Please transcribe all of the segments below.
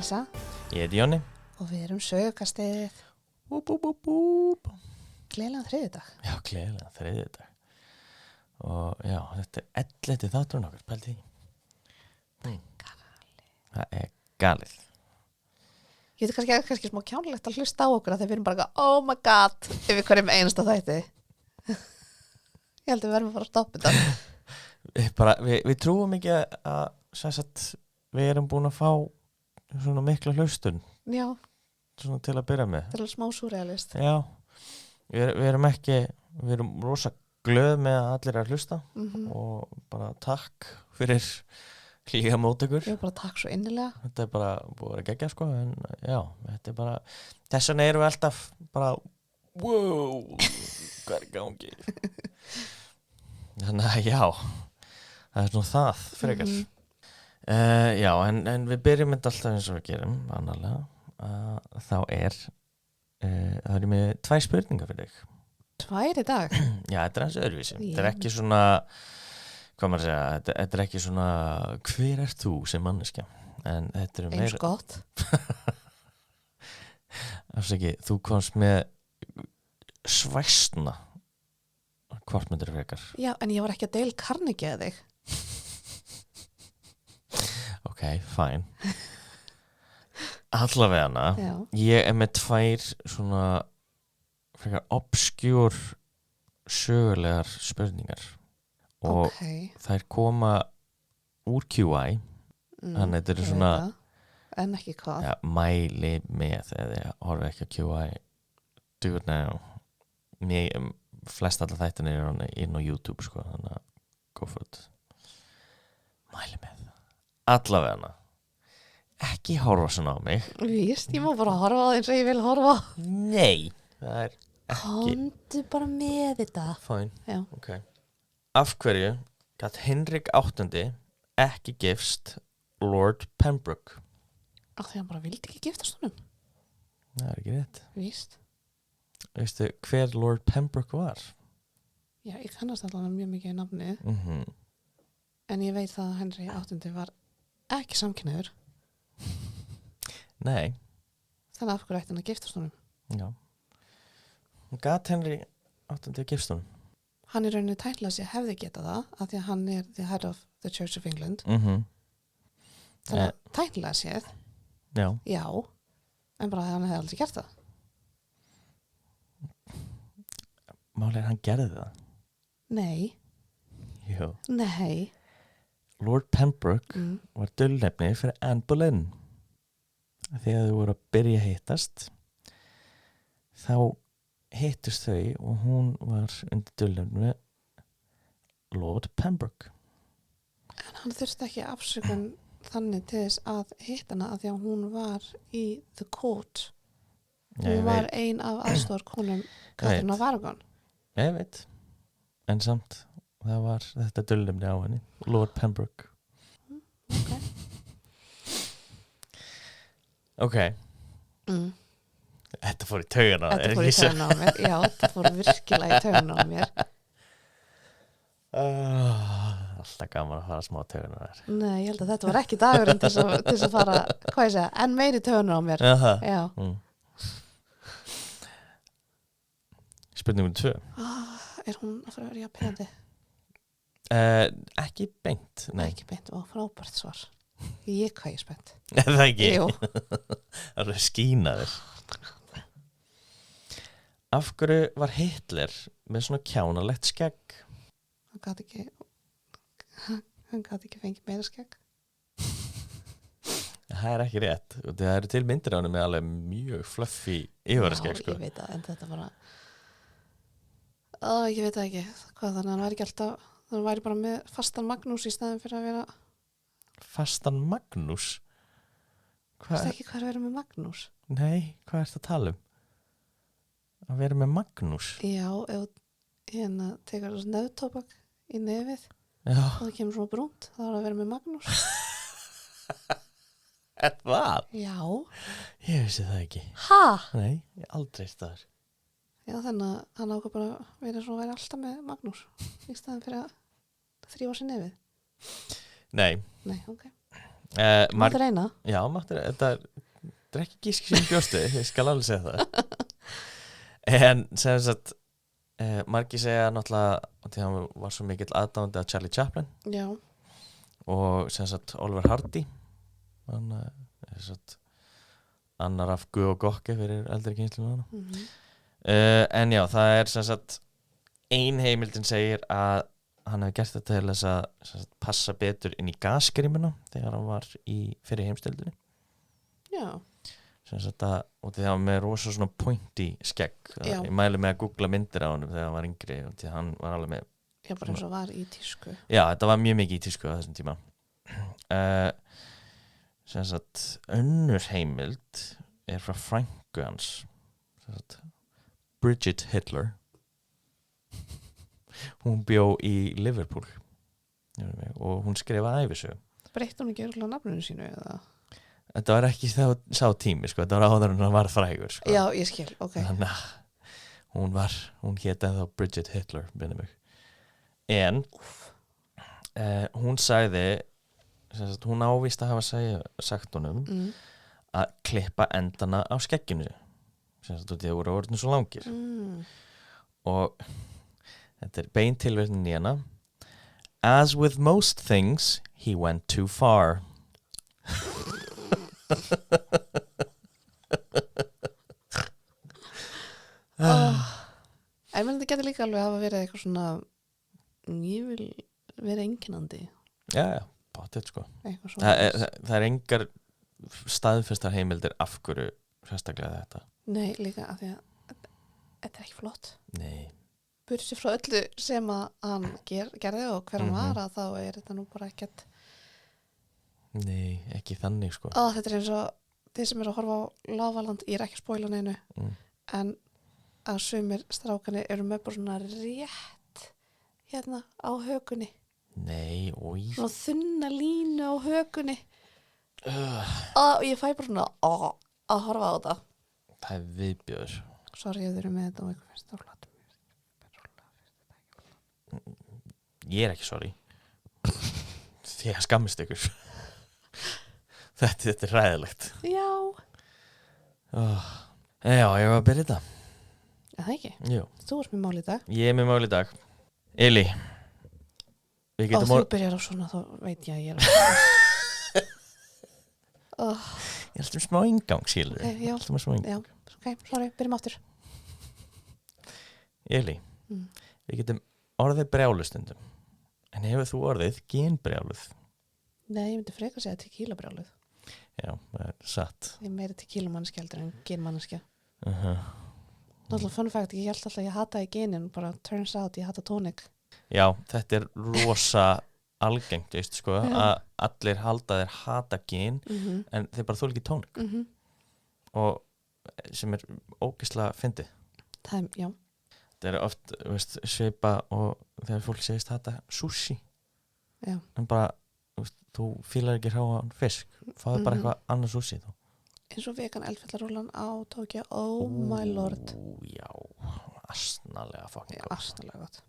Elsa Ég heiti Jonni. og við erum sögukastið. Gleðilegan þriðjudag. Já, gleðilega þriðjudag. Og já, þetta er 11. þátturinn okkar, pældi því. Það er galið. Ég veit kannski smá kjánlegt að hlusta á okkur þegar við erum bara oh my god yfir hverjum einasta þætti. Ég held að við verðum að fara að stoppa þetta. Við trúum ekki að við erum búin að fá svona mikla hlustun Já, svona til að byrja með. þetta er alveg smá súrealist. Já, við erum rosa glöð með að allir að hlusta og bara takk fyrir hlýja móttökur. Ég er bara takk svo innilega. Þetta er bara búið að gegja sko, en já, þetta er bara, þess vegna erum við alltaf bara, wow, hvað er í gangi? Þannig að já, það er svona það, frekar. Já, en við byrjum þetta alltaf eins og við gerum, annarlega, þá það er með 2 spurningar fyrir þig. 2 í dag? Já, þetta er hans öðruvísi. Já. Þetta er ekki svona, hvað maður segja, þetta er ekki svona, hver ert þú sem manneskja? En þetta er Eins gott. Afsaki, þú komst með svæsna hvort myndir frekar. Já, en ég var ekki að Dale Carnegie að þig. Ok, fine. Allavegana, Já. ég er með 2 svona frekar obskjúr sögulegar spurningar og Ok. þær koma úr QI, þannig þetta er ég svona veit það. En ekki hvað. ja, mæli með eða ég horfi ekki á QI do it now. Flest allar þættin er inn á YouTube sko, þannig að go for it. Mæli með allavegana ekki horfa svona á mig. Víst, ég má bara horfa á það eins og ég vil horfa. Nei, það er ekki Komdu bara með þetta. fine. Já. Ok. Af hverju gat Henrik VIII ekki gifst Lord Pembroke? Af því hann bara vildi ekki giftast honum. Það er ekki rétt. Víst. Veistu hver Lord Pembroke var? Já, ég kannast allavega mjög mikið í nafnið. En ég veit það að Henry VIII var ekki samkynhneigður. Nei, Þannig af hverju ætti hann að giftast honum. já. Gat Henry VIII gifst honum? Hann í rauninni tækla sig hefði getað það af því að hann er the head of the Church of England. Þannig að tækla séð, Já. já, en bara hann hefði aldrei gert það. Málið er hann gerði það. Nei, Jú. nei. Lord Pembroke var dulnefni fyrir Anne Boleyn. Þegar þau voru að byrja að hittast þá hittust þau og hún var undir dulnefni Lord Pembroke. En hann þurfti ekki afsökun þannig til þess að hitta hana af því að hún var í the court. Hún var ein af aðstoðarkonum Katrín af Aragon. Ég veit, en samt það var þetta dulnefni á henni, Lord Pembroke. Ok. Ok, þetta fór í taugana. Þetta fór í taugana á mér. Já, þetta fór virkilega í taugana á mér. Alltaf gaman að fara smá taugana þar. Nei, ég held að þetta var ekki dagurinn til þess að fara, hvað ég segja, en meiri taugana á mér. Já. Spurning nummer 2. Er hún að fara að vera jafnpegandi? Ekki beint, nei. Ekki beint og frábært svar. Ég hvað ég spennt. Er það ekki? Jú. Það er skínaður. Af hverju var Hitler með svona kjánalegt skegg? Hann gat ekki fengið meira skegg. Það er ekki rétt. Það eru til myndir á henni með alveg mjög fluffy yfirskegg sko. Já, ég veit það, en þetta bara ég veit það ekki. Hvað þannig að hann væri ekki alltaf, hann væri bara með fastan Magnús í staðin fyrir að vera. Fastan Magnús? Veistu ekki hvað er að vera með Magnús? Nei, hvað ertu að tala um? Að vera með Magnús? Já, ef hérna tekur þessu neftóbak í nefið Já. og það kemur svona brúnt, þá er að vera með Magnús. Er það? Já. Ég vissi það ekki. Ha? Nei, ég aldrei staður. Já, þannig að hann ákvað bara verið svo að vera alltaf með Magnús í staðin fyrir að þrífa sér nefið. Nei. Nei, ok. Máttu reyna? Já, þetta er ekki gísk sem bjóstu, ég skal alveg segja það. En sem sagt, margir segja náttúrulega því hann var svo mikill aðdáandi af Charlie Chaplin Já. og sem sagt Oliver Hardy, hann sem sagt annar af Guð og Gokki fyrir eldri kynsluna. En já, það er sem sagt ein heimildin segir að hann hefði gert þetta til þess að sem sagt, passa betur inn í gasgrímuna þegar hann var í fyrir heimsstyrjöldinni. Já. Sem sagt að, og því það var með rosa svona pointy skegg. Já. Ég mæli með að googla myndir á honum þegar hann var yngri og því hann var alveg með. Já, bara eins og var í tísku. Já, þetta var mjög mikið í tísku á þessum tíma. Sem sagt önnur heimild er frá frænku hans, sem sagt Bridget Hitler. Hún bjó í Liverpool og hún skrifaði ævisögu. Breytti hún ekki örugglega nafninu sínu eða? Þetta var ekki sá tími, sko. Þetta var áður en hann var frægur, sko. Já, ég skil, ok. Þannig að hún hét ennþá Bridget Hitler, minnum mig. En hún sagði, sem sagt, hún ávist að hafa sagt honum að klippa endana á skegginu. Sem sagt, því það voru orðin svo langir. Og þetta er bein tilverðin í hana. As with most things, he went too far. En menn þetta getur líka alveg að hafa verið eitthvað svona ég vil vera einkennandi. Já, bátið sko. Það er engar staðfestar heimildir af hverju sérstaklega þetta. Nei, líka af því að þetta er ekki flott. Nei. Bursi frá öllu sem að hann gerði og hver hann var að þá er þetta nú bara ekkert. Nei, ekki þannig sko. Þetta er eins og þeir sem eru að horfa á Lávaland, ég er ekki að spoila neinu, en að sumir strákanir eru með bara svona rétt hérna á hökunni. Nei, ói. Svona þunna línu á hökunni. Og ég fæ bara svona að horfa á það. Það er viðbjöður. Sorry ef þeir eru með þetta og eitthvað fyrst á hlatum. Ég er ekki sorry. Því að skammist ykkur. Þetta er ræðilegt. Já. Já, ég var að byrja þetta. Það ekki? Jú. Þú ert með mál í dag. Ég er með mál í dag. Eli. Og þú byrjar á svona, þá veit ég að ég er Ég held smá ingang, skilur. Ok, já. Já, ok, sorry, byrjum áttur. Eli, við getum orðið brjálustundum. En hefur þú orðið genbrjáluð? Nei, ég myndi frekar segja tequila-brjáluð. Já, það er satt. Ég er meiri tequila-manneskja heldur en genmanneskja. Náttúrulega fun fact, ég held alltaf að ég hataði genin, bara turns out ég hata tónik. Já, þetta er rosa algengt, veist, sko, að allir halda þeir hata gen, en þeir bara þola ekki tónik. Og sem er ógeðslega fyndið. Það er, já. Það er oft, veist, svipa og þegar fólk segist hata sushi. Já. En bara, veist, þú fílar ekki hráan fisk, fáðu bara eitthvað annað sushi þá. Eins og vegan eldfjallarúlan á Tókja, oh my lord. Já, astnalega fucking gott. Astnalega gott.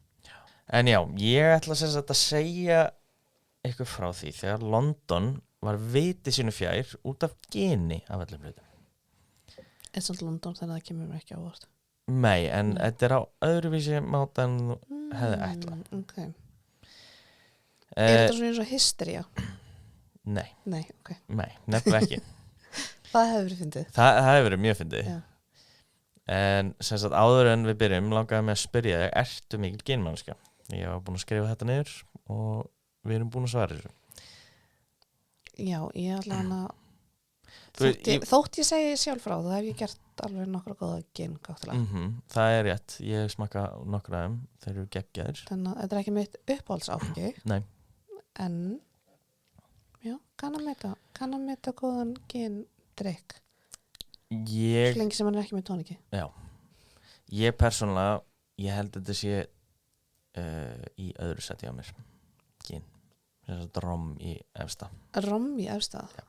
En já, ég ætla að segja eitthvað frá því þegar London var viti sínu fjær út af geni af öllum hlutum. Eins og London, þannig að það kemur mér ekki á óvart. Nei, en þetta er á öðruvísi máta en hefði ætla. Okay. Er þetta svona eins og hystería? Nei. Nei, ok. Nei, nefnilega ekki. Það hefur verið fyndið. Það hefur verið mjög fyndið. Já. En sem sagt áður en við byrjum langaði mig að spyrja þig, ertu mikil genmannskja? Ég var búin að skrifa þetta niður og við erum búin að svara þessu. Já, ég ætla hann að þótt ég segi sjálf frá það hef ég gert alveg nokkra góða genkáttala. Það er rétt, ég smakka nokkra þeim, þeir eru geggjaðir. Þannig að þetta er ekki mitt uppáhaldsáfengi. Nei. En já, kann að meta góðan gendrykk. Lengi sem hann er ekki með tóniki. Já. Ég persónulega, ég held að þetta sé í öðru seti á mér. Gen. Rom í efsta. Rom í efsta? Já.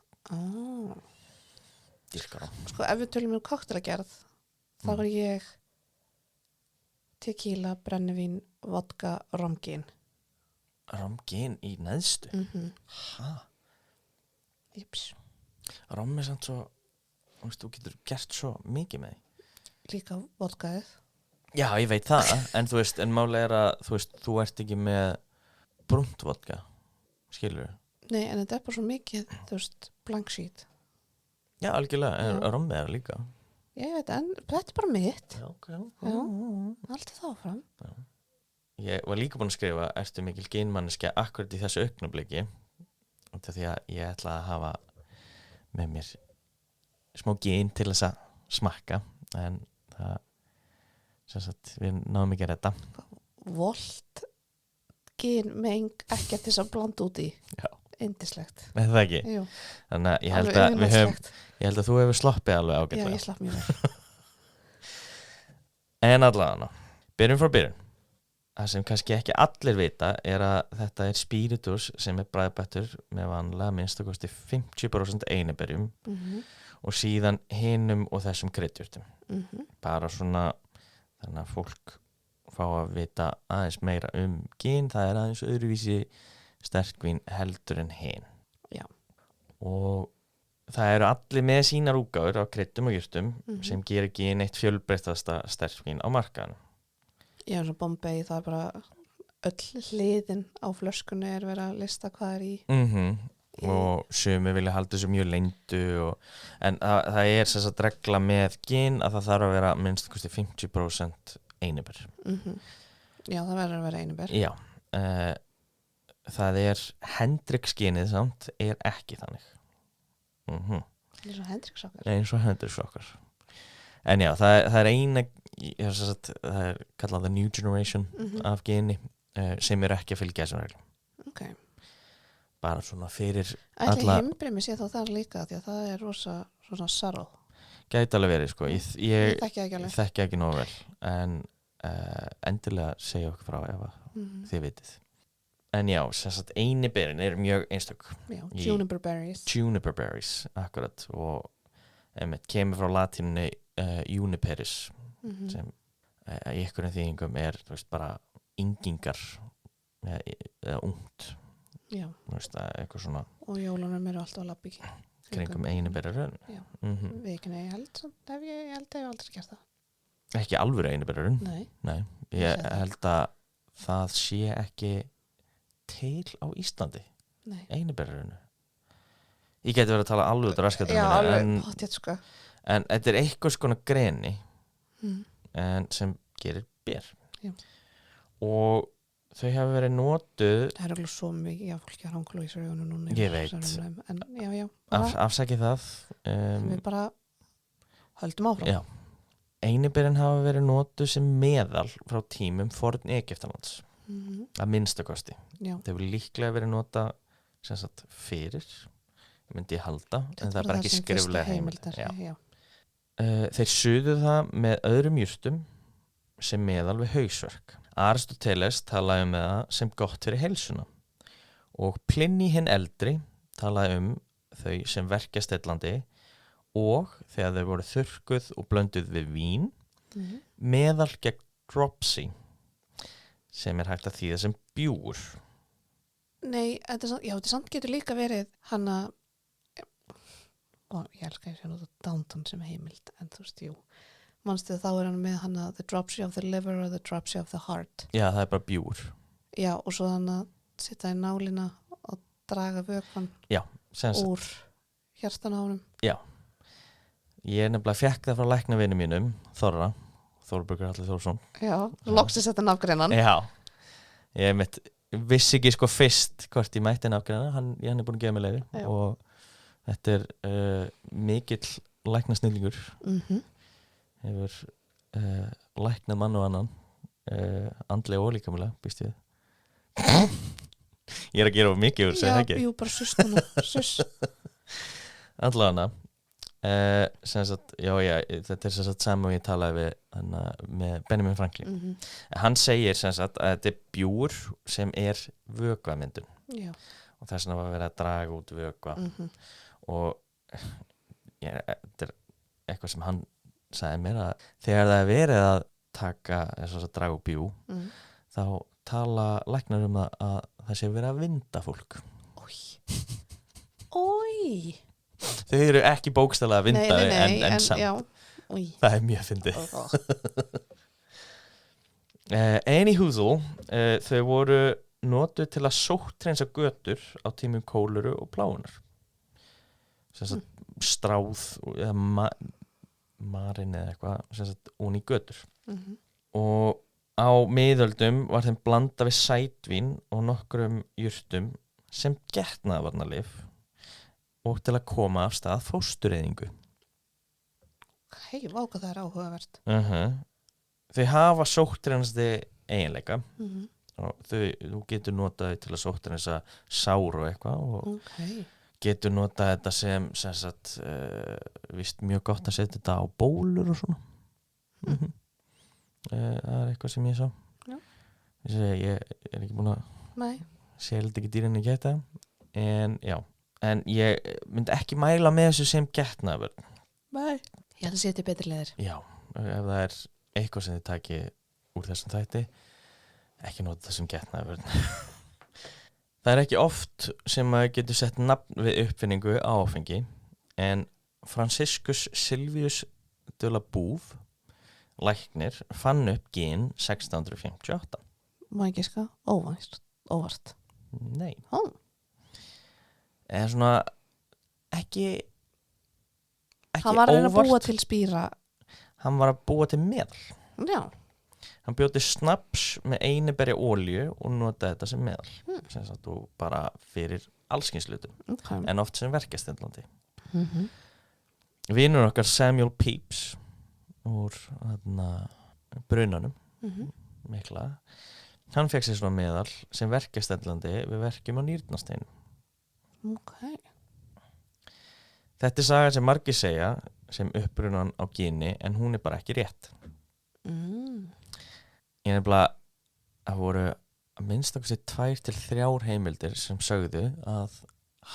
Dýrka rom. Sko, ef við tölum koktelagerð, þá er ég tequila, brennivín, vodka, romgin. Romgin í neðstu? Hæ? Jips. Rom samt svo, þú getur gert svo mikið með því. Líka vodkaðið. Já, ég veit það, en en málega þú ert ekki með brúnt vodka, skilur. Nei, en þetta bara svo mikið, blank sheet. Já, algjörlega, en rommið líka. Ég veit, en þetta bara mitt. Já, ok. Já, alltaf þá fram. Já. Ég var líka búin að skrifa, ertu mikil gínmanneskja akkurat í þessu augnabliki, því að ég ætla að hafa með mér smá gín til þess að smakka, en það við náðum ekki að redda. Volt gín með ekkert þess að blanda út í. Já. Yndislegt. Er það ekki? Jú. Þannig að ég held að þú hefur sloppið alveg ágætlega. Já, ég slapp mjög vel. En allavega, byrjum frá byrjun. Það sem kannski ekki allir vita er að þetta er spiritus sem er bragðbættur með vanlega minnstakosti 50% einiberjum og síðan hinum og þessum kryddjurtum. Bara svona þannig að fólk fá að vita aðeins meira gin, það er aðeins öðruvísi sterkvín heldur en hin. Já. Og það eru allir með sínar útgáfur af kryddum og jurtum sem gerir gin eitt fjölbreyttasta sterkvín á markaðanum. Já, eins og Bombay, það er bara öll hliðin á flöskunni er verið að lista hvað er í. Og sumi vilja halda þessu mjög leyndu en það er þess að regla með gin að það þarf að vera minnst 50% einibær. Já, það verður að vera einibær. Já, það er Hendrix ginið samt er ekki þannig. Eins og Hendrix okkar. Eins og Hendrix okkar. En já, það er eina, það er kallað the new generation af gini sem er ekki að fylgja þessum reglum. Ok. Bara svona fyrir Ætli heimbrimi sé þá þar líka því að það er rosa svona saró. Gæti alveg verið, sko. Ég þekki ekki nógu vel, en endilega segja okkur frá ef þið vitið. En já, einiberin er mjög einstök. Já, juniper berries. Juniper berries, akkurat. Og kemur frá latínunni juniperis, sem í einhverjum þýðingum er bara yngingar eða ungt. Já. Eitthvað svona. Og jólunum eru alltaf að labba ekki. Kringum einiberarun. Já. Vikinni, ég held að ég aldrei gert það. Ekki alvöru einiberarun? Nei. Ég held að það sé ekki til á Íslandi. Nei. Einiberarun. Ég geti verið að tala alveg út af raskatum. Já, alveg pottet, sko. En þetta er eitthvað skona greni en sem gerir ber. Já. Og þau hafa verið notuð. Það er alveg svo mikið af fólki að ránkóla í sögunum núna. Ég veit. En já. Afsækið það. Við bara höldum áfram. Já. Einiberin hafa verið notuð sem meðal frá tímum forn Egyptalands. Að minnstakosti. Já. Þau hefur líklega verið notað fyrir, myndi ég halda, en það er bara ekki skriflega heimild. Já. Þeir suðu það með öðrum jurtum sem meðal við hausverk. Aristoteles talaði það sem gott fyrir heilsuna og Pliny hinn eldri talaði þau sem verkjastillandi og þegar þau voru þurrkuð og blönduð við vín meðal gegn dropsy sem er hægt að þýða sem bjúgur. Nei, þetta samt getur líka verið hana ég elskar að nota Downton sem heimild en þú veist, manstu þá er hann með hana the dropsy of the liver or the dropsy of the heart. Já, það er bara bjúgur. Já, og svo hann að sitja í nálina og draga vökvann úr hjartan á honum. Já, ég nefnilega fekk það frá læknavinu mínum, Þorbergur Alli Þórsson. Já, loksins þetta nafngreinan. Já, ég vissi ekki sko fyrst hvort ég mætti nafngreina, hann er búin að gefa mig leyfi og þetta er mikill læknasnillingur. Hefur læknað mann og annan andlega og líkamlega, býst ég. Ég er að gera mikið úr, segir það ekki? Já, bara suss. Allavega þetta er sama og ég talaði við með Benjamin Franklin. Hann segir að þetta er bjúgur sem er vökvamyndun. Já. Og þess vegna var verið að draga út vökva. Og þetta er eitthvað sem hann sagði mér að þegar það er verið að taka þess að draga úr bjú þá tala læknar að það sé verið að vinda fólk. Ói. Þau eru ekki bókstaflega að vinda Nei, en samt. já. Ói. Það mjög fyndið. Anywho, þau voru notuð til að sótthreinsa götur á tímum kóluru og pláunar. Sem sagt stráð eða marin eða eitthvað sem sagt ón í götur. Og á miðöldum var þeim blanda við sætvín og nokkrum jurtum sem getnaðarvarnarlyf og til að koma af stað fóstureyðingu. Vá hvað það er áhugavert. Þau hafa sótthreinandi eiginleika og þú getur notað þau til að sótthreinsa sár og eitthvað og getur notað þetta sem sagt víst mjög gott að setja þetta á bólur og svona. Það er eitthvað sem ég sá. Ég er ekki búin að selja ekki dýrinni geta en ég myndi ekki mæla með þessu sem getnaðarvörn. Nei. Ég ætla að setja betri leiðir. Já, ef það er eitthvað sem þið taki úr þessum þætti, ekki nota það sem getnaðarvörn. Það er ekki oft sem maður getur sett nafn við uppfinningu á áfengi, en Franciscus Silvius de la Bouve, læknir, fann upp gin 1658. Má ekki sko? Óvart. Nei. Eða svona ekki hann var að óvart. búa til spýra. Hann var að búa til meðal. Já. Hann bjó til snaps með einiberja olíu og notaði þetta sem meðal. Sem sagt og bara fyrir allskynslutum. En oft sem verkastendlandi. Vinur okkar Samuel Pepys úr brunanum mikla. Hann fekk sér svona meðal sem verkastendlandi við verkjum á nýrnasteinum. Þetta er saga sem margir segja sem upprunan á gini en hún er bara ekki rétt. Ég nefnilega að voru að minnst okkur sér 2 til 3 heimildir sem sögðu að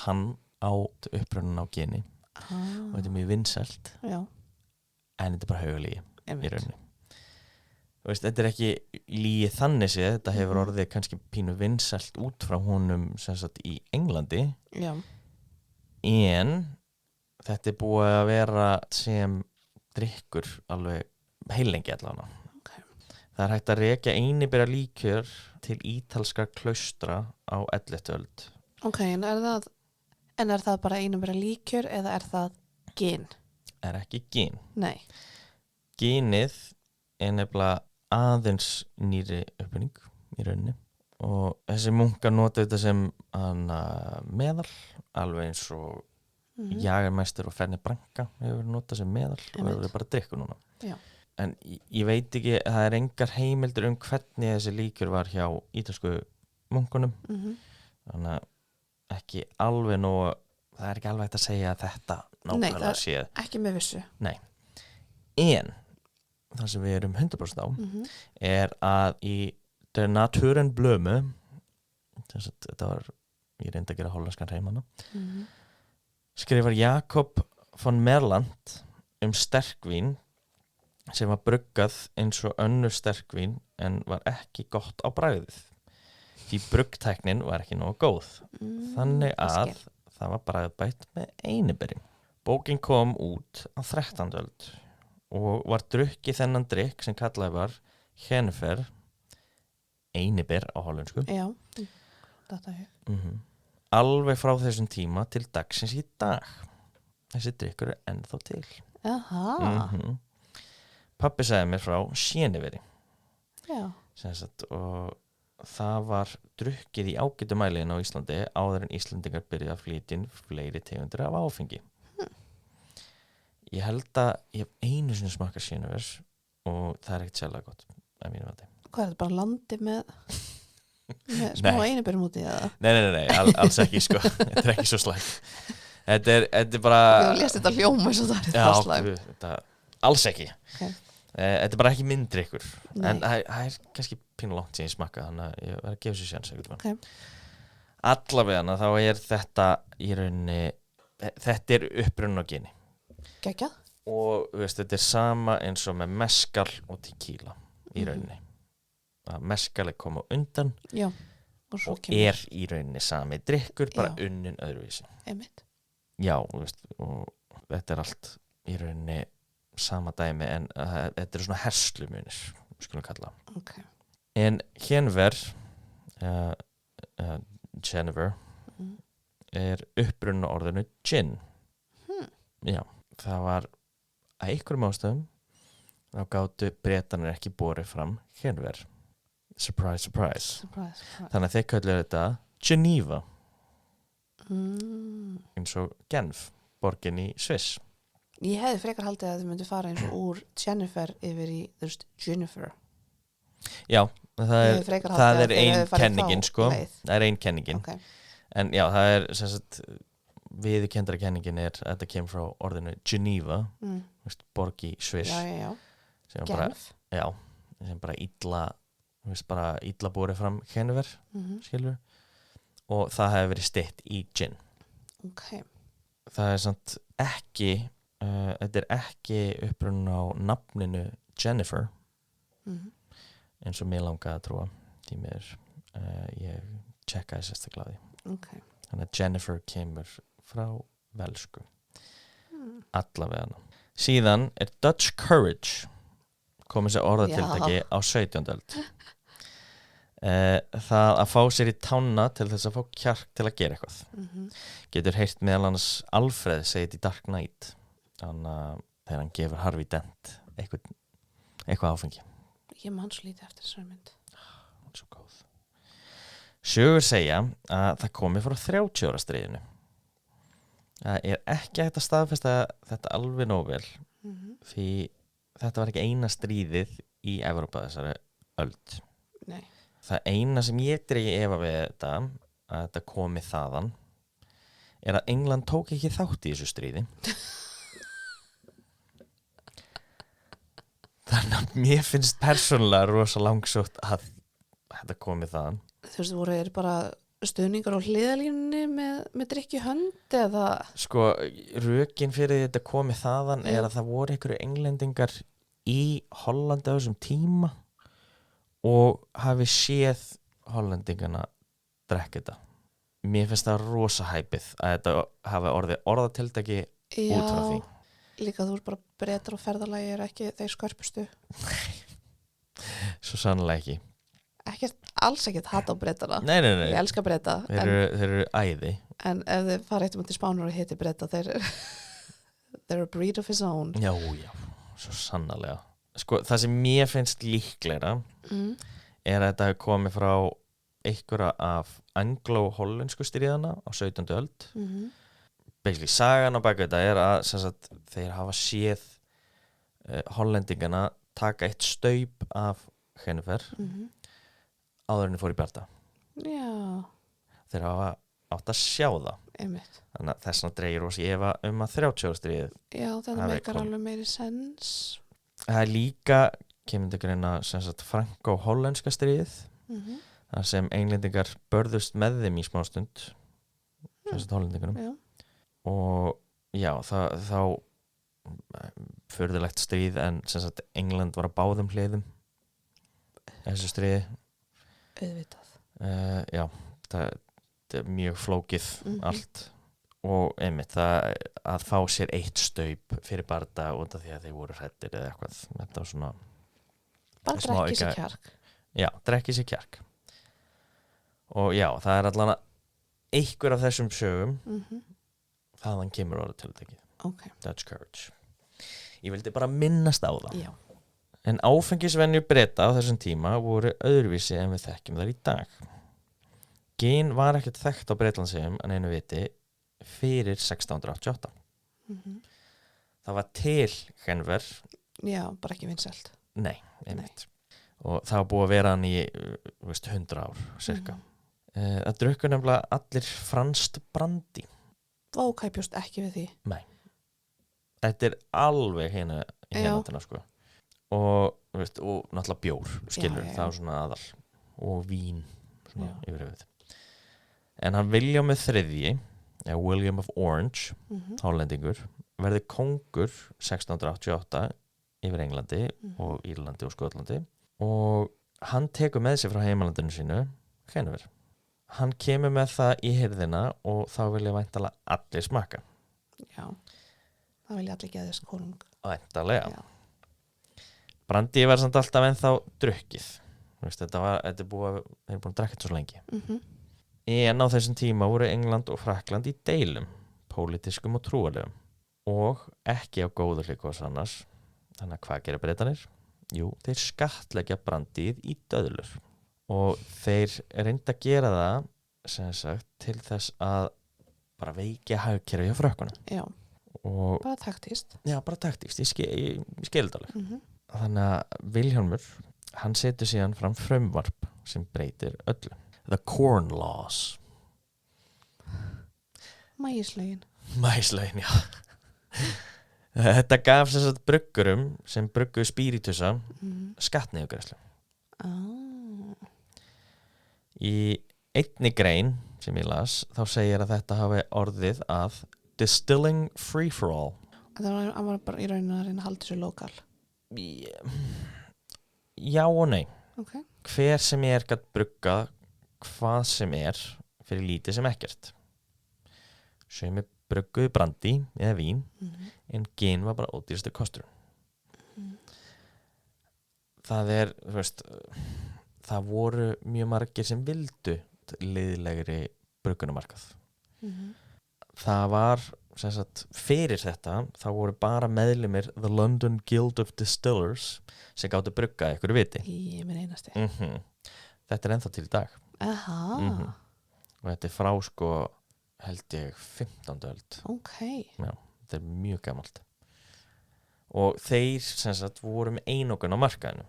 hann á upprunan á gini og þetta er mjög vinsælt en þetta er bara haugalígi í rauninni. Þetta er ekki lígi þannig séð, þetta hefur orðið kannski pínu vinsælt út frá honum sem sagt í Englandi en þetta er búið að vera sem drykkur alveg heilengi allavega. Það er hægt að rekja einibera líkjör til ítalskra klaustra á 11. öld. En er það bara einibera líkjör eða er það gin? Er ekki gin. Nei. Ginið er nefnilega aðeins nýri uppfinning í rauninni og þessi munkar nota þetta sem meðal alveg eins og Jagermeister og Fernet Branca hefur notað sem meðal og hefur bara drikku núna. En ég veit ekki, það er engar heimildir hvernig þessi líkjör var hjá ítalsku munkunum þannig að ekki alveg nóg, það er ekki alveg hægt að segja að þetta nákvæmlega séð. Nei, ekki með vissu. Nei, en það sem við erum 100% á er að í Der Naturenblöme þetta var, ég reyndi að gera hollenskan hreimana skrifar Jakob von Merland sterkvín sem var bruggað eins og önnur sterkvín en var ekki gott á bragðið. Því bruggtæknin var ekki nógu góð. Þannig að það var bragðbætt með einiberjum. Bókin kom út á 13. öld og var drukkið þennan drykk sem kallaði var Hennefer, einiber á hollensku. Já, þetta er alveg frá þessum tíma til dagsins í dag. Þessi drykkur er ennþá til. Pabbi sagði mér frá Séniveri. Og það var drukkið í ágætu mæliðin á Íslandi áður en Íslendingar byrjuðu að flytja inn fleiri tegundir af áfengi. Ég held að ég hef einu sinni smakkað Sénivers og það er ekkert sérlega gott að mínu vati. Hvað er þetta, bara landi með smá einiberum úti eða? Nei, alls ekki sko. Þetta er ekki svo slæmt. Þetta er bara Þú lést þetta hljóma eins og það er það slæmt. Alls ekki. Þetta er bara ekki myndri ykkur. En það er kannski pínu langt síðan ég smakka þannig að ég verð að gefa sér sjans allavega þá er þetta í rauninni þetta er upprunnin á gini. Geggjað. Og þetta er sama eins og með mezcal og tequila í rauninni. Mezcal er koma undan og er í rauninni sami drykkur bara unnin öðruvísi. Einmitt. já, og þetta allt í rauninni sama dæmi en þetta svona herslumunir, skulum kalla. Okay. En Henver Jennifer upprunna orðinu gin. Já, það var að einhverjum ástæðum þá gátu Bretarnir ekki borið fram Henver. Surprise, surprise. Þannig að þeir kölluðu þetta Geneva. Eins og Genf, borgin í Sviss. Ég hefði frekar haldið að þið myndi fara eins og úr Jennifer yfir í Jennifer. Já, það er ein kenningin sko. Það er ein kenningin. Okay. En já, það er sem sagt viðurkenndra kenningin er að þetta kemur frá orðinu Geneva, borg í Sviss. Já. Genf. Sem bara illa borið fram Henver, skilur. Og það hefur verið stytt í gin. Okay. Það er samt ekki þetta er ekki upprunn á nafninu Jennifer eins og mér langaði að trúa því mér ég tjekkaði sérstaklega því. Okay. Þannig að Jennifer kemur frá velsku allavega hana. Síðan er Dutch courage komið sér orðatiltæki á 17. öld. Það að fá sér í tána til þess að fá kjark til að gera eitthvað. Getur heyrt meðal hans Alfred segið í Dark Knight þannig að þegar hann gefur Harvey Dent eitthvað áfengi. Ég man svo lítið eftir þessari mynd. Hún er svo góð. Sögur segja að það komi frá 30 ára stríðinu. Það er ekki hægt að staðfesta þetta alveg nóg vel því þetta var ekki eina stríðið í Evrópa þessari öld. Nei. Það eina sem ég dregi efa við þetta að þetta komi þaðan er að England tók ekki þátt í þessu stríði. Þannig að mér finnst persónulega rosa langsótt að þetta komi þaðan. Þú veist, voru bara stuðningar á hliðalínunni með drykki hönd eða? Sko, rökin fyrir þetta komi þaðan er að það voru einhverju englendingar í Hollandi á þessum tíma og hafi séð hollendingana drekka þetta. Mér finnst það rosa hæpið að þetta hafi orðatiltæki út frá því. Líka þú bara Bretar og ferðalagi er ekki þeir skörpustu. Svo sannlega ekki. Alls ekkert hata á Bretana. Nei. Ég elska Breta. Þeir eru æði. En ef þið fara eitt til Spánar og hitti Breta, they're a breed of his own. Já, svo sannlega. Sko, það sem mér finnst líklegra er að þetta hefur komið frá einhverja af anglo-hollensku stríðana á 17. öld. Basically, sagan á baka þetta er að sagt, þeir hafa séð hollendingana taka eitt staup af Henver áður en þeir fóru í barda. Já. Þeir hafa átt að sjá það. Einmitt. Þannig að þess vegna dreigir rosa í efa að 30 ára stríðið. Já, þetta meikar alveg meiri sens. Það er líka, kemur til greina franko-hollenska stríðið þar sem englendingar börðust með þeim í smástund hollendingunum. Já. Og já, þá furðulegt stríð en England var á báðum hliðum þessu stríði. Auðvitað. Já, það er mjög flókið allt og einmitt það að fá sér eitt staup fyrir barda út af því að þeir voru hræddir eða eitthvað. Þetta var svona bara drekki sér kjark. Já, drekki sér kjark. Og já, það er allan einhver af þessum sögum þaðan kemur orðatiltækið. Okay. Dutch courage. Ég vildi bara minnast á það. Já. En áfengisvenjur Breta á þessum tíma voru öðruvísi en við þekkjum þar í dag. Gin var ekkert þekkt á Bretlandseyjum en einu viti fyrir 1688. Það var til Henver. Já, bara ekki vinsælt. Nei, einmitt. Og það var búið að vera hann í 100 ár, cirka. Það drukku nefnilega allir franskt brandi. Vákæpjúst ekki við því. Nei. Þetta er alveg hérna sko. Og náttúrulega bjór, skilur, það var svona aðal. Og vín, svona yfir höfuð. En hann William III, William of Orange, hollendingur, verði kóngur 1688 yfir Englandi og Írlandi og Skotlandi. Og hann tekur með sér frá heimalandinu sínu, Henver. Hann kemur með það í hirðina og þá vilja væntanlega allir smaka. Já, það vilja allir geðast konung. Væntanlega. Já. Brandi var samt alltaf ennþá drukkið. Þetta er búið að drekka þetta svo lengi. En á þessum tíma voru England og Frakkland í deilum, pólitískum og trúarlegum, og ekki á góðu hlikos annars. Þannig að hvað gera Bretarnir? Jú, þeir skattleggja brandið í döðlur og þeir reynda að gera það sem sagt til þess að bara veikja hagkerfi hjá frökkunum. Já, og bara taktist. Já, bara taktist, ég skil þetta alveg. Þannig að Vilhjálmur, hann setur síðan fram frumvarp sem breytir öllu. The Corn Laws. Mægislögin. Mægislögin, já. Þetta gaf sem sagt bruggurum sem brugguðu spíritusa skattniðurgreiðslu. Í einni grein sem ég las, þá segir að þetta hafi orðið að distilling free for all. Það var bara í rauninu að reyna að halda sér lokal. Já og nei. Okay. Hver sem gat bruggað hvað sem fyrir lítið sem ekkert. Sumir brugguðu brandi eða vín, en gin var bara ódýrasti kostur. Það það voru mjög margir sem vildu liðlegri bruggunumarkað. Það var sem sagt, fyrir þetta þá voru bara meðlimir The London Guild of Distillers sem gáttu bruggað ykkur viti. Ég minn einasti. Þetta ennþá til í dag. Aha. Og þetta frá held ég 15. öld. Okay. Já, þetta mjög gamalt. Og þeir sem sagt voru með einokun á markaðinu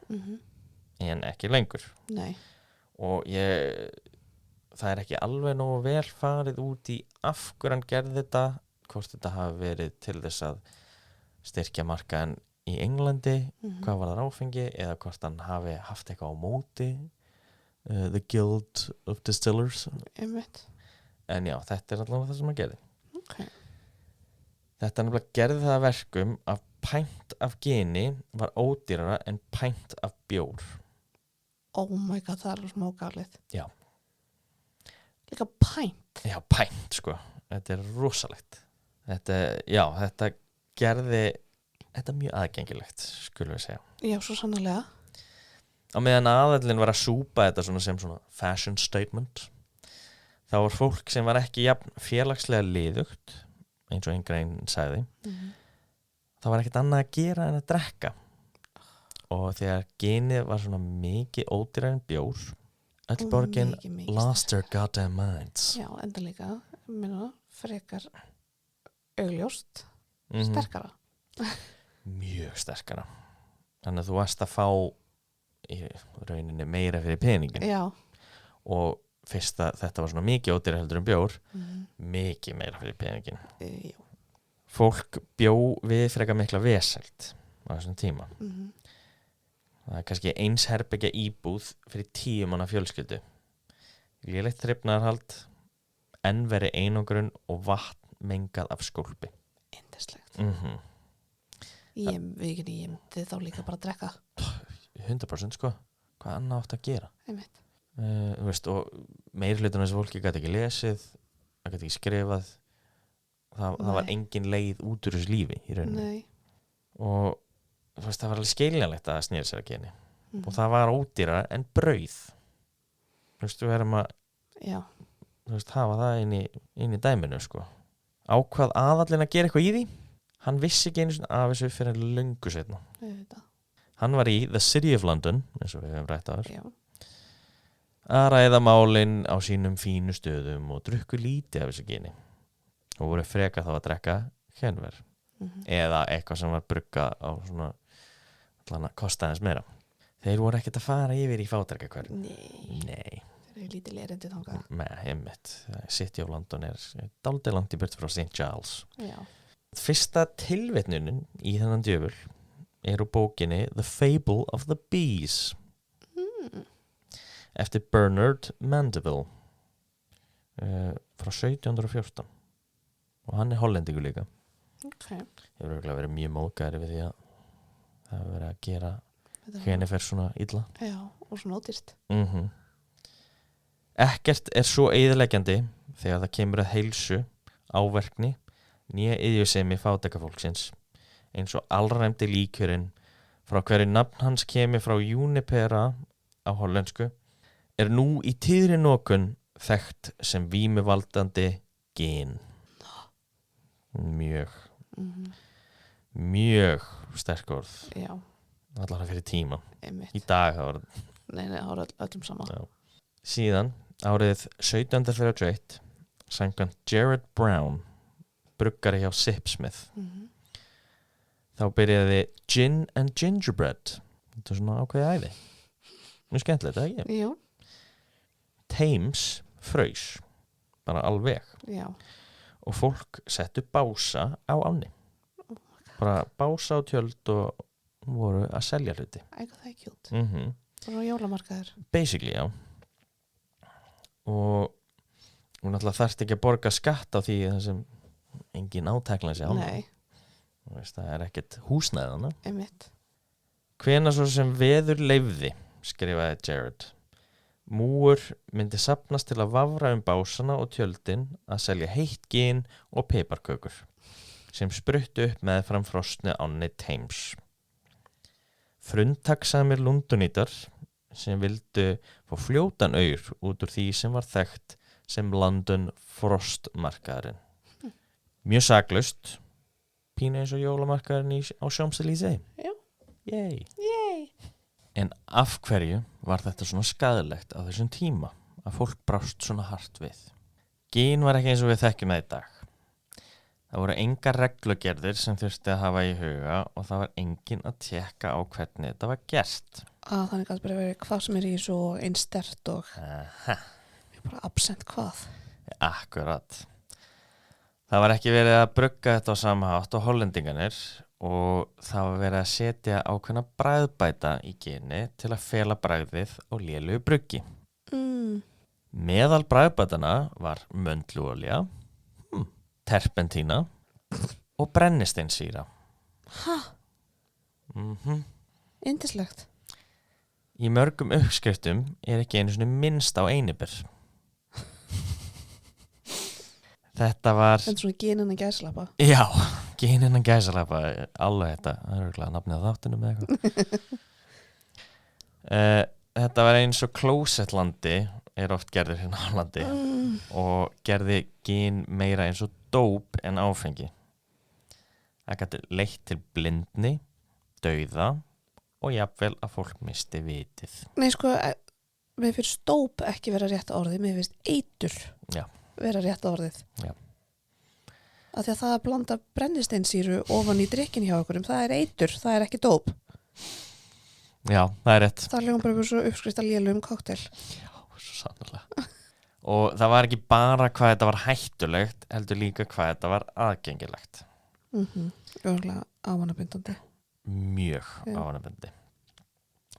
en ekki lengur. Nei. Og það ekki alveg nógu vel farið út í af hverju hann gerði þetta, hvort þetta hafi verið til þess að styrkja markaðin í Englandi, hvað var það áfengi, eða hvort hann hafi haft eitthvað á móti The Guild of Distillers. Einmitt. En já, þetta allavega það sem hann gerði. Okay. Þetta nefnilega gerði það að verkum að pænt af gini var ódýrara en pænt af bjór. Oh my god, það smá galið. Já. Líka pænt. Já, pænt Þetta rosalegt. Þetta gerði þetta mjög aðgengilegt, skulum við segja. Já, svo sannarlega. Á meðan aðallinn var að súpa þetta sem svona fashion statement, þá var fólk sem var ekki jafn félagslega liðugt, eins og einn grein sagði, það var ekkert annað að gera en að drekka. Og þegar ginið var svona mikið ódýrari en bjór, öll borgin lost their goddamn minds. Já, enda líka, frekar augljóst, sterkara. Mjög sterkara. Þannig að þú varst að fá í rauninni meira fyrir peningin. Já. Og fyrst að þetta var svona mikið ódýrari heldur en bjór, mikið meira fyrir peningin. Já. Fólk bjó við frekar mikla vesæld á þessum tíma. Það kannski eins herbergja íbúð fyrir 10 manna fjölskyldu. Lélegt þrifnaðarhald, enn veri einangrun og vatn mengað af skólpi. Yndislegt. Ég myndi þá líka bara að drekka. 100% Hvað annað átt að gera? Einmitt. Og meirhlutin af þessu fólki gæti ekki lesið, það gæti ekki skrifað. Það var engin leið út úr þessu lífi í rauninni. Nei. Og það var alveg skiljanlegt að það snýra sér að geni. Og það var ódýrara en brauð. Við erum að hafa það inn í dæminu. Ákvað aðallinn að gera eitthvað í því. Hann vissi ekki einu af þessu fyrir löngu seinna. Hann var í The City of London, eins og við hefum rætt á þér. Já. Að ræða málin á sínum fínu stöðum og drukku lítið af þessu geni. Og voru freka þá að drekka henver. Eða eitthvað sem var bruggað á svona allan að kosta aðeins meira. Þeir voru ekkert að fara yfir í fátækrahverfin. Nei. Þeir eru lítið erindi þangað. Nei, einmitt. City of London dálítið langt í burt frá St. Giles. Já. Fyrsta tilvitnunin í þennan djöful úr bókinni The Fable of the Bees eftir Bernard Mandeville frá 1714 og hann hollendingur líka. Okay. Hefur örugglega verið mjög móðgæri við því að það hefur verið að gera Jennifer svona illa. Já, og svona ódýrt. Ekkert svo eyðileggjandi þegar það kemur að heilsu, áverkni né iðjusemi fátækafólksins, eins og alræmdi líkjörinn frá hverju nafn hans kemur frá Junipera á hollensku, er nú í tíðri nokun þekkt sem vímuvaldandi gin. Mjög sterk orð, Já, allavega fyrir tíma. einmitt. Í dag það var Nei, það var öllum sama. Já. Síðan árið 1731 samkvæmt Jared Brown, bruggari hjá Sipsmith, þá byrjaði Gin and Gingerbread. Þetta er svona ákveðið æði. Mjög skemmtilegt, eða ekki? Jú, Thames fraus, bara alveg. já. Og fólk settu bása á ánni. Bara bása og tjöld og voru að selja hluti. Ægðu það er cute. Mhm. Bara jólamarkaður. Basically, já. Og náttúrulega þarft ekki að borga skatt á því það sem engin átækla sig á. Nei, Þú veist, það er ekkert húsnæðana. einmitt. Hvenær svo sem veður leyfði, skrifaði Jared. Múur myndi safnast til að vafra básana og tjöldin að selja heitt gin og piparkökur sem spruttu upp með framfrostni ánni Thames. Frumtaksamir Lundunítar sem vildu fá fljótan aur út úr því sem var þekkt sem London frostmarkaðurinn. Mjög saklaust, pínu eins og jólamarkaðurinn á Champs-Élysées. Já. Yay. Yay! En af hverju var þetta svona skaðlegt á þessum tíma að fólk brást svona hart við? Gin var ekki eins og við þekkjum það í dag. Það voru engar reglugerðir sem þurfti að hafa í huga og það var engin að tékka á hvernig þetta var gert. Þannig að bara verið hvað sem er í svo einstert og Aha, bara absent hvað. akkurat. Það var ekki verið að brugga þetta á sama hátt og hollendinganir og það var verið að setja ákveðna bragðbæta í gini til að fela bragðið og lélugu bruggi. Meðal bragðbætana var möndluolía, terpentína og brennisteinssýra. Ha? Yndislegt. Í mörgum uppskriftum er ekki einu svona minnst á einibir. Þetta var... En svona geninna gæslappa. Já, geninna gæsalappa, alveg þetta, það er örugglega nafnið á þáttunum með eitthvað. Þetta var eins og klósettlandi er oft gerður hérna á landi og gerði gin meira eins og dóp en áfengi. Það gæti leitt til blindni, dauða og jafnvel að fólk misti vitið. Nei, sko, mér finnst dóp ekki vera rétt orðið, mér finnst eitur Já. vera rétt orðið. Já. Af því að það að blanda brennisteinssýru ofan í drikkin hjá okkurum, það er eitur, það er ekki dóp. Já, það er rétt. Það hljóðum bara svo uppskrift að lélu koktel. Já, svo sannarlega. Og það var ekki bara hvað þetta var hættulegt, heldur líka hvað þetta var aðgengilegt. Örgulega ávanabindandi. Mjög ávanabindi.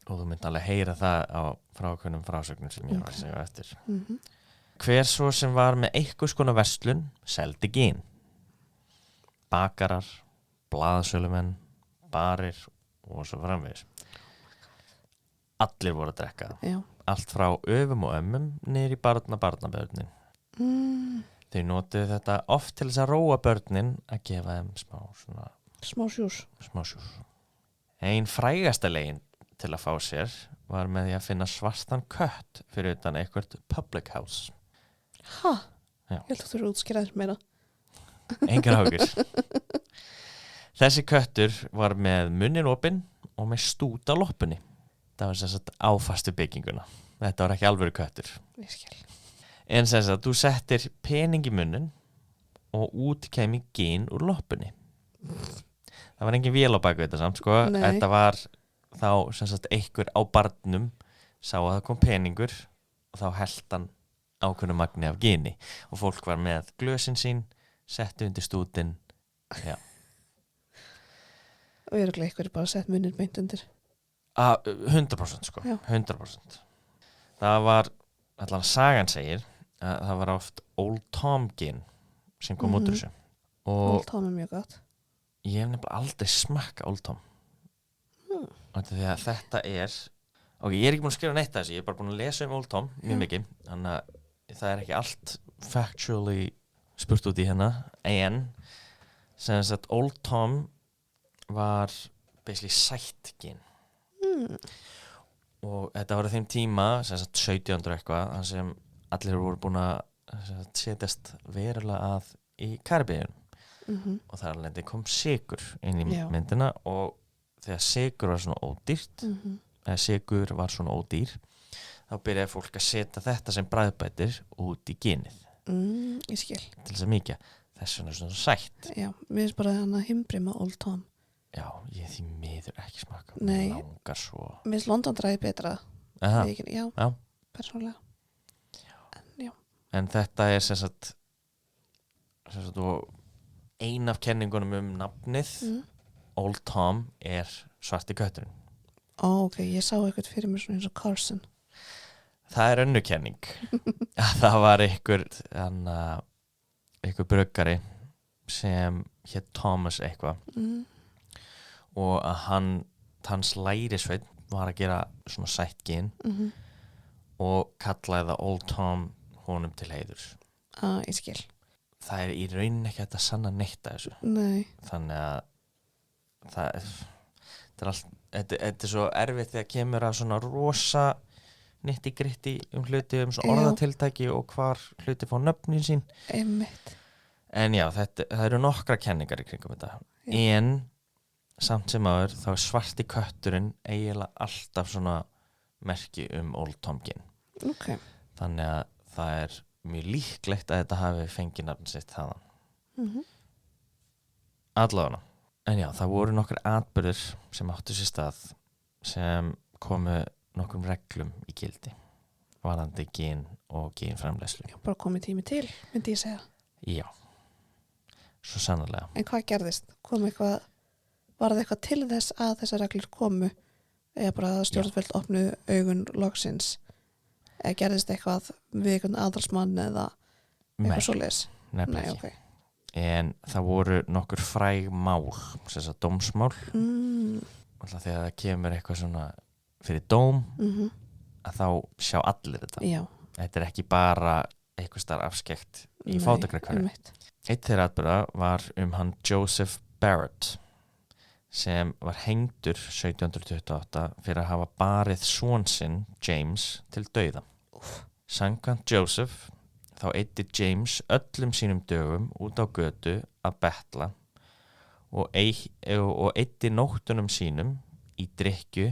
Og þú myndi alveg heyra það frá okkurum frásögnum sem ég var að segja eftir. Hver svo sem var með einhvers konar verslun seldi gin. Bakarar, blaðsölumenn, barir og svo framvegis. Allir voru að drekka það. Já. Allt frá öfum og ömmum niður í barnabörnin. Þau notuðu þetta oft til þess að róa börnin að gefa þeim Smá sjús. smá sjús. Ein frægasta leiðin til að fá sér var með því að finna svartan kött fyrir utan eitthvert public house. Ha? Já. Ég held að þú eru útskýraðir meira. Engar áhyggjur. Þessi köttur var með munnin opinn og með stút á loppunni. Það var sem sagt áfastu bygginguna. Þetta var ekki alvöru köttur. Ég skil. En sem sagt, þú settir pening í munnin og út kemi gin úr loppunni. Það var engin vél á baku þetta samt, sko. Nei. Þetta var þá sem sagt einhver á barnum sá að það kom peningur og þá held hann ákveðnu magni af gini og fólk var með glösin sín, setti undir stútin. Já. Og ég er ekki eitthvað bara sett munnin beint undir. 100% sko, Já. 100%. Það var, allan sagan segir, að það var oft Old Tom gin sem kom út úr þessu. Og Old Tom er mjög gott. ég hef nefnilega aldrei smakka Old Tom. Því að þetta er, ok, ég er ekki búin að skrifa neitt að þessu, ég er bara búin að lesa Old Tom mjög mikið, þannig að það er ekki allt factually spurt út í hérna, en sem sagt Old Tom var basically sættgin og þetta var á þeim tíma sem sagt 1700 eitthvað þar sem allir voru búin að setjast verulega að í Karibíun og þar alveg kom sykur inn í myndina og þegar sykur var svona ódýrt eða sykur var svona ódýr þá byrjaði fólk að setja þetta sem bragðbætir út í ginið ég skil til þess að mikið þess vegna er svona sætt já, mér finnst bara hann að himbrima Old Tom já, ég því miður ekki smaka nei, langar svo mér finnst London Dry betra já, persónulega en þetta er sem sagt og ein af kenningunum nafnið Old Tom er svarti kötturinn ok, ég sá eitthvað fyrir mér svona eins og Carson það er önnur kenning það var einhver bruggari sem hét Thomas eitthvað og að hans lærisveinn var að gera svona sættgin og kallaði það Old Tom honum til heiðurs ég skil það er í rauninni ekki að sanna neitt að þessu nei. Þannig að þetta er svo erfitt þegar kemur að svona rosa nitti-gritti hluti svo orðatiltæki og hvar hluti fá nöfnin sín einmitt en já, það eru nokkra kenningar í kringum þetta en samt sem áður þá er svarti kötturinn eiginlega alltaf svona merki Old Tom gin okay. þannig að það er mjög líklegt að þetta hafi fengið nafn sitt þaðan allavega en já, það voru nokkur atburðir sem áttu sér stað sem komu nokkrum reglum í gildi varðandi gin og ginframleiðslu já, bara komið tími til, myndi ég segja já, svo sannarlega en hvað gerðist? Var það eitthvað til þess að þessar reglur komu eða bara að stjórnvöld opnu augun loksins eða gerðist eitthvað við einhvern aðalsmann eða eitthvað svoleiðis? Nefnilega ekki okay. En það voru nokkur fræg mál sem þess að dómsmál alltaf þegar það kemur eitthvað svona fyrir dóm að þá sjá allir þetta já. Þetta er ekki bara eitthvað starf afskekt í fátækrahverfi eitt þeirra atburða var hann Joseph Barrett sem var hengdur 1728 fyrir að hafa barið son sinn James til dauða samkvæmt Joseph þá eyddi James öllum sínum dögum út á götu að betla og eyddi nóttunum sínum í drykkju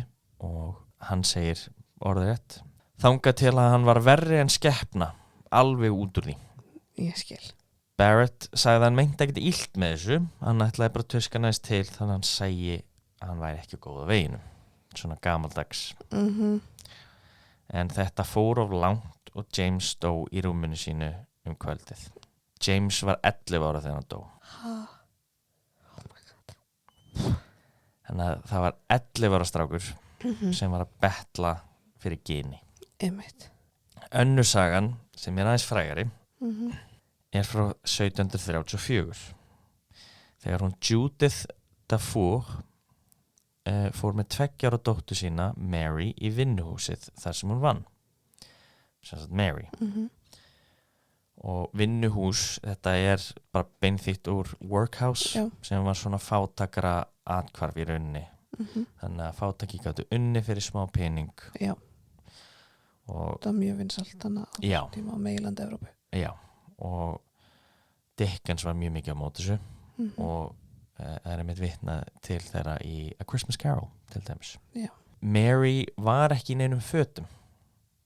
og hann segir orðrétt þangað til að hann var verri en skepna alveg út úr því ég skil Barrett sagði að hann meinti ekkert illt með þessu hann ætlaði bara að tuska næst til þannig að hann segi að hann væri ekki góð á veginum svona gamaldags en þetta fór of langt og James dó í rúminu sínu kvöldið James var 11 ára þegar hann dó oh my god þannig að það var 11 ára strákur sem var að betla fyrir gini einmitt önnur sagan sem er aðeins frægari er frá 1734 þegar hún Judith Dafour fór með 2 ára dóttur sína Mary í vinnuhúsið þar sem hún vann sem sagt Mary og vinnuhús þetta er bara beinþýtt úr workhouse sem var svona fátækara athvarf í rauninni þannig að fátæki gátu unni fyrir smá pening já og það var mjög vinsælt þannig á þessum tíma á meginlandi Evrópu já og Dickens var mjög mikið á móti þessu og er einmitt vitnað til þeirra í A Christmas Carol til dæmis Mary var ekki í neinum fötum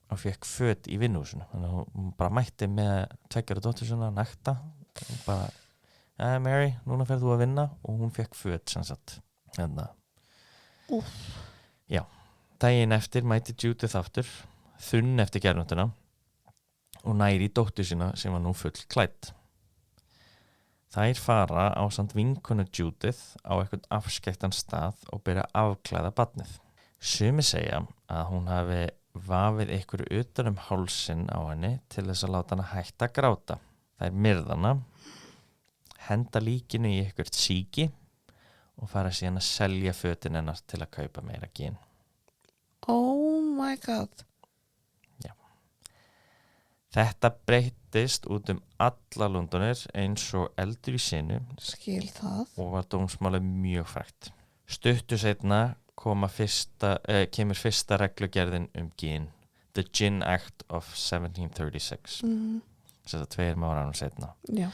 og fekk föt í vinnuhúsinu þannig að hún bara mætti með 2 ára dóttur svona nakta og bara Mary, núna ferð þú að vinna og hún fekk föt sem sagt já, daginn eftir mætti Judith aftur þunn eftir gerðnóttina og næri dóttur sína sem var nú full klædd þær fara ásamt vinkonu Judith á eitthvað afskekktan stað og byrja að afklæða barnið sumir segja að hún hafi vafið einhverju utan hálsinn á henni til þess að láta hana hætta að gráta þær myrðana henda líkinu í eitthvað síki og fara síðan að selja fötin hennar til að kaupa meira gin oh my god Þetta breyttist út alla Londonir eins og eldur í sinu skil það. og var dómsmálið mjög frægt. Stuttu seinna kemur fyrsta reglugerðin gin, The Gin Act of 1736, sem það 2 árum seinna, Já,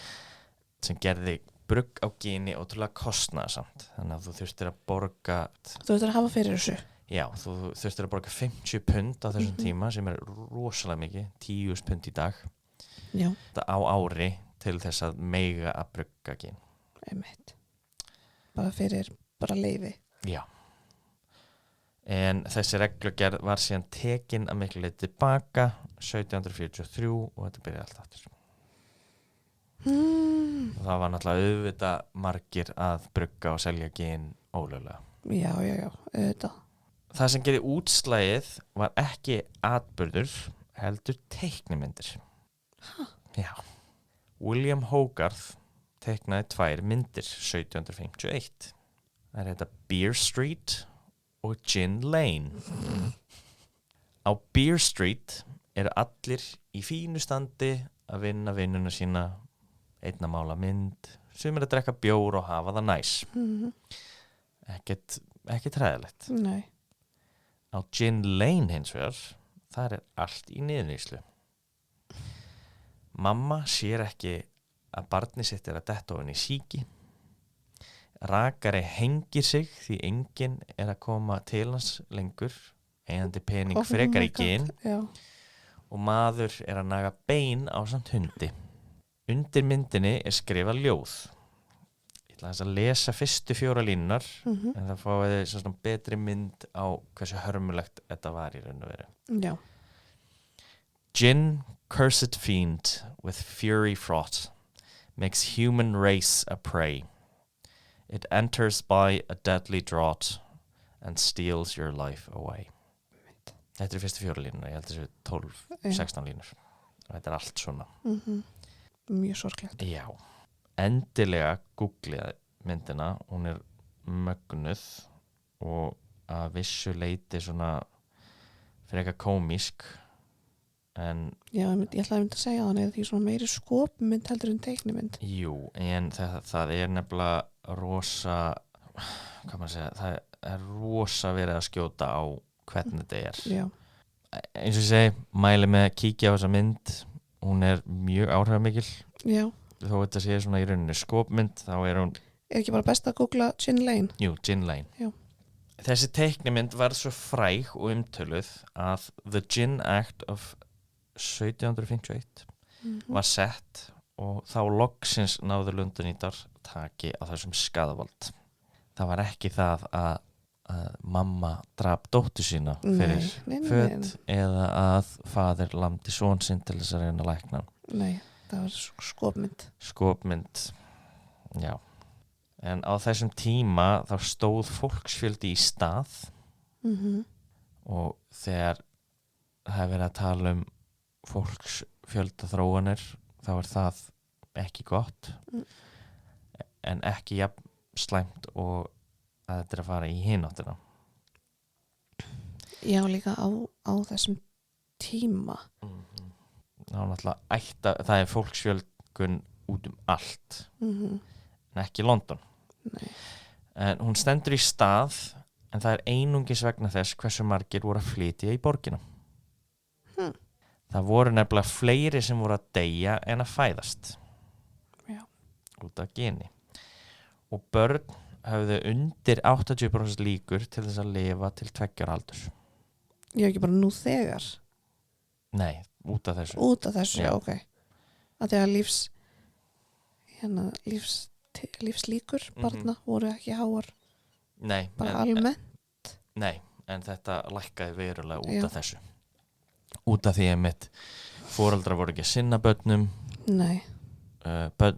sem gerði brugg á gini ótrúlega kostnaðarsamt. Þannig að þú þurftir að borga, þú veitur að hafa fyrir þessu. já, þú þurftir að borga 50 pund á þessum tíma, sem rosalega mikið, 10.000 pund í dag, Já, á ári til þess að mega að brugga gin. einmitt. Bara leyfi. Já. En þessi reglugerð var síðan tekin að miklu leyti tilbaka 1743 og þetta byrjaði allt aftur. Og það var náttúrulega auðvitað margir að brugga og selja gin ólöglega. Já, auðvitað. Það sem gerði útslagið var ekki atburður, heldur teiknimyndir. Já. William Hogarth teiknaði 2 myndir 1751. Það heita Beer Street og Gin Lane. Á Beer Street eru allir í fínu standi að vinna vinnuna sína, einn að mála mynd, sem að drekka bjór og hafa það næs. Ekkert hræðilegt. Nei. Á Gin Lane hins vegar, þar allt í niðurníðslu. Mamma sér ekki að barni sitt að detta ofan í síki. Rakari hengir sig því enginn að koma til hans lengur, eigandi pening frekar í gin, og maður að naga bein á samt hundi. Undir myndinni skrifað ljóð. Ég ætla að lesa fyrstu 4 línurnar, en það fáið svona betri mynd á hversu hörmulegt þetta var í raun og veru. Já. Gin, cursed fiend with fury fraught, makes human race a prey. It enters by a deadly draught and steals your life away. Þetta fyrstu 4 línur, ég held þessu 12-16 línur. Og þetta allt svona. Mjög sorglegt. Já. Endilega googliða myndina, hún mögnuð og að vissu leyti svona frekar komísk. En já, ég ætlaði að segja þannig að því svona meiri skopmynd heldur en teiknimynd. Jú, en það nefnilega rosa, hvað maður segja, það rosa verið að skjóta á hvernig þetta Já. Eins og ég segi, mæli með að kíkja á þessa mynd, hún mjög áhrifamikil. Já. Þó þetta sé svona í rauninni skopmynd, þá hún... Ekki bara best að googla Gin Lane? Jú, Gin Lane. Já. Þessi teiknimynd var svo fræg og umtöluð að The Gin Act of 1751 var sett og þá loksins náðu Lundúnítar taki á þessum skaðvald. Það var ekki það að mamma drap dóttur sína fyrir föt eða að faðir lamdi son sinn til þess að reyna að lækna. Nei, það var skopmynd. Skopmynd, já. En á þessum tíma þá stóð fólksfjöldi í stað og þegar það hefur verið að tala fólksfjölda þróanir þá það ekki gott en ekki jafn slæmt og að þetta að fara í hináttina. Já, líka á þessum tíma. Það fólksfjölgun út allt en ekki London. Nei. En hún stendur í stað en það einungis vegna þess hversu margir voru að flytja í borgina. Það voru nefnilega fleiri sem voru að deyja en að fæðast. Já. Út af geni. Og börn höfðu undir 80% líkur til þess að lifa til 2 ára aldurs. Já, ekki bara nú þegar? Nei, út af þessu. Út af þessu, já, ok. Að þegar lífslíkur barna voru ekki háar. Nei. Bara almennt. Nei, en þetta lækkaði verulega út af þessu. Út af því að mitt foreldrar voru ekki að sinna börnum. Nei. Börn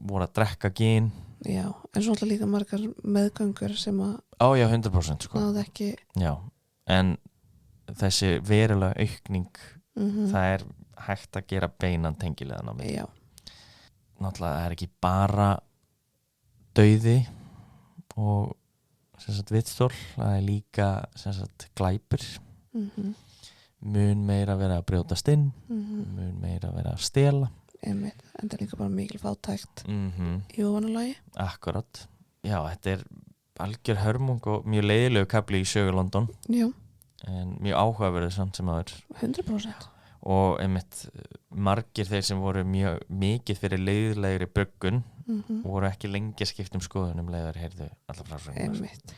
voru að drekka gin. Já, en svo alltaf líka margar meðgöngur sem að já, 100% sko. náðu ekki. Já, en þessi verulega aukning það hægt að gera beinan tengilegan á mig. Já. Náttúrulega ekki bara dauði og vitstól, það líka glæpur mun meira vera að brjótast inn, mun meira vera að stela. Einmitt, en það er líka bara mikil fátækt í ofanulagi. Akkurat. Já, þetta algjör hörmung og mjög leiðilegu kafli í sögu London. Já. En mjög áhugaverður samt sem aður. 100%. Og einmitt margir þeir sem voru mjög mikið fyrir leiðilegri bruggun voru ekki lengi að skipta skoðunum leiðar heyrðu allar frásögnar. Einmitt.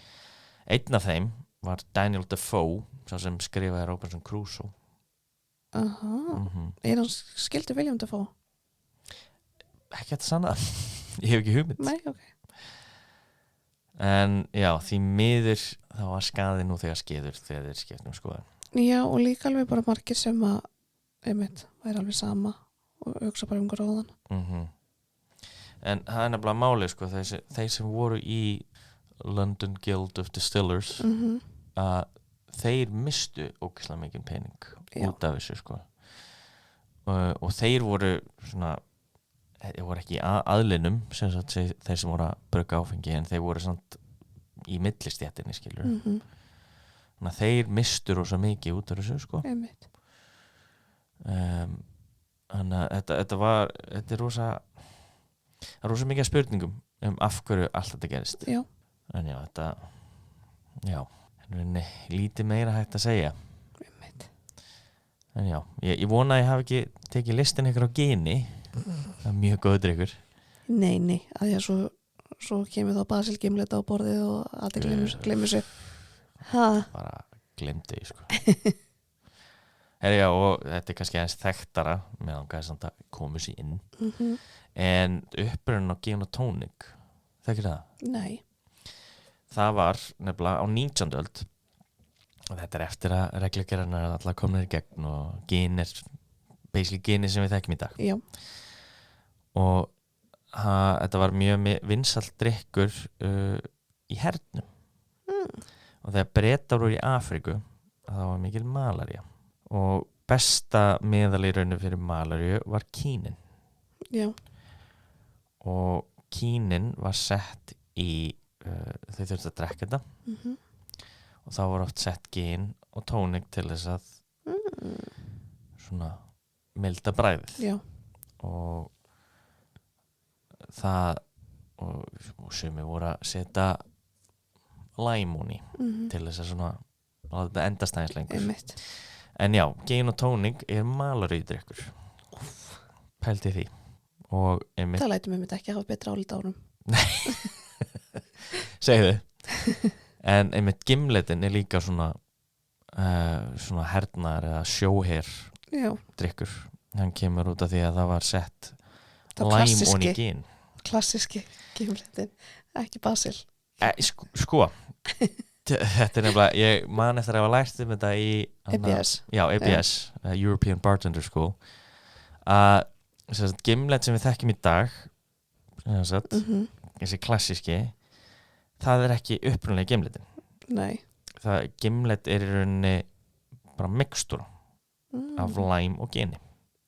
Einn af þeim var Daniel Defoe, sá sem skrifaði Robinson Crusoe. Er hann skildur William Defoe? Ekki þetta sanna. Ég hef ekki hugmynd. Nei, ok. En já, því miður þá var skaði nú þegar skeður þegar þeir skiptum skoðun. Já, og líka alveg bara margir sem að einmitt, væri alveg sama og hugsa bara gróðan. En það er nefnilega málið sko, þeir sem voru í London Guild of Distillers að þeir mistu ógeðslega mikinn pening út af þessu sko. Og þeir voru svona þeir voru ekki aðlinum sem sagt, þeir sem voru að brugga áfengi en þeir voru samt í millistéttinni skilur þannig að þeir mistu rosa mikið út af þessu sko. Þannig að þetta er rosa mikið spurningum af hverju allt þetta gerist en já, þetta lítið meira hægt að segja en já, ég vona að ég hafi ekki tekið listin ykkur á gini. Það er mjög góð drykkur. Nei, að ég svo kemur þá Basil Gimlet á borðið og allir gleymur sér. Bara glemdi ég sko. Já, og þetta er kannski aðeins þekktara meðan hvað samt að komu sér inn. En upprunnin á Gin og Tonic, þekkir það? Nei. Það var nefnilega á 19. öld og þetta er eftir að reglugerðarnar allar komnir í gegn og gin basically gini sem við þekkjum í dag. Já. Og þetta var mjög vinsæll drykkur í hernum og þegar Bretar voru í Afríku þá var mikil malaría og besta meðal í rauninu fyrir malaríu var kínin. Já. Og kínin var sett í þau þurftu að drekka þetta og þá var oft sett gin og tónik til þess að svona milda bragðið. Já. Og það og sumir voru að setja læmúni til þess að svona að þetta endast aðeins lengur. Einmitt. En já, gin og tónik er malaríudrykkur. Pældi því. Og einmitt. Það lætur mig ekki að hafa betra álít árum. Segðu. En einmitt gimletin er líka svona hernaðar eða sjóher drykkur. Hann kemur út af því að það var sett læmúni gin. Klassíski gimletin, ekki Basil. Sko þetta er nefnilega, ég man eftir að hafa lært þetta í ABS. Já, ABS, European Bartender School að gimlet sem við þekkjum í dag þessi klassíski það er ekki upprunalega gimletin. Nei. Það gimlet er í rauninni bara mixtúra af læm og gini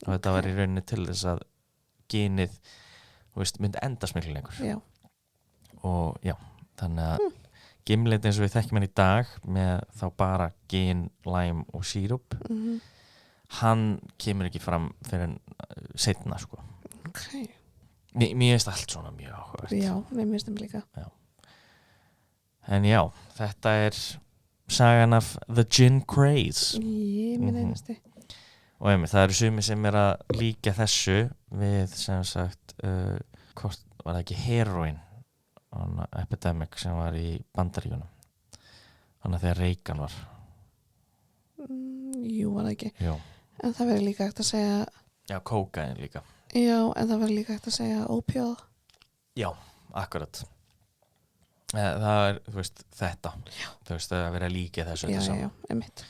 og þetta var í rauninni til þess að ginið myndi endast miklu lengur. Já. Og já, þannig að gimlet eins og við þekkjum hann í dag með þá bara gin, læm og sírup hann kemur ekki fram fyrir seinna sko. Okay. Mér finnst allt svona mjög áhugavert. Já, mér finnst það líka. Já. En já, þetta er sagan af The Gin Craze. Ég minn einasti. Og einmitt, það eru sumir sem er að líka þessu við sem sagt hvort var það ekki heroin epidemic sem var í Bandaríkjunum þannig að þegar Reagan var Jú, var það ekki. Jú. En það verður líka hægt að segja Já, kókain líka. Já, en það verður líka hægt að segja ópíóð. Já, akkurat. Það er, þú veist, þetta þú veist, það er að vera líka þessu Já, einmitt.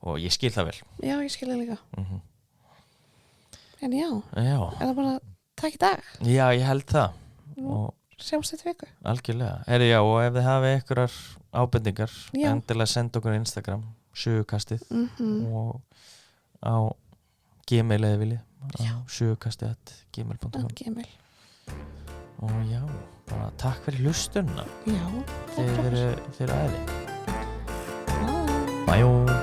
Og ég skil það vel. Já, ég skil það líka. En já, Já. er það bara takk í dag? Já, ég held það. Og sjáumst þetta viku. algjörlega. Já, og ef þið hafið einhverjar ábendingar, endilega senda okkur á Instagram, sögukastið og á Gmail eða vilji, sögukastið@gmail.com. Gmail. Og já, bara takk fyrir hlustunna. Já, Þið eru æði. Bye. Bye.